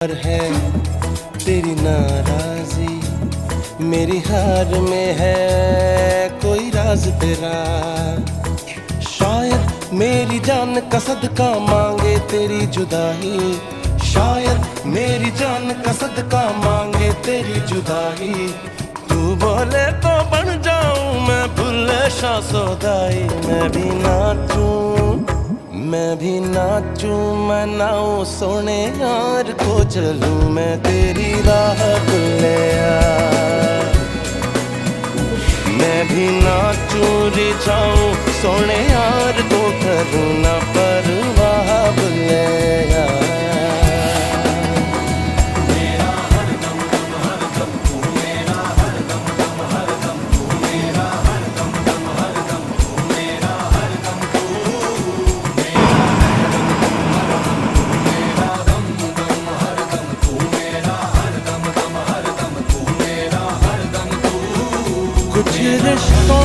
पर है तेरी नाराजी, मेरी हार में है कोई राज तेरा। शायद मेरी जान का सदका मांगे तेरी जुदाई, शायद मेरी जान का सदका मांगे तेरी जुदाई। तू बोले तो बन जाऊं मैं भुल्ले शाह सौदाई। मैं भी नाचूं मैं नाऊं सोने यार को चलूं मैं तेरी राह भुल्लिया। मैं भी नाचूं रिझाऊं सोने यार को करूं ना परवाह भुल्लिया। कुछ रिश्तों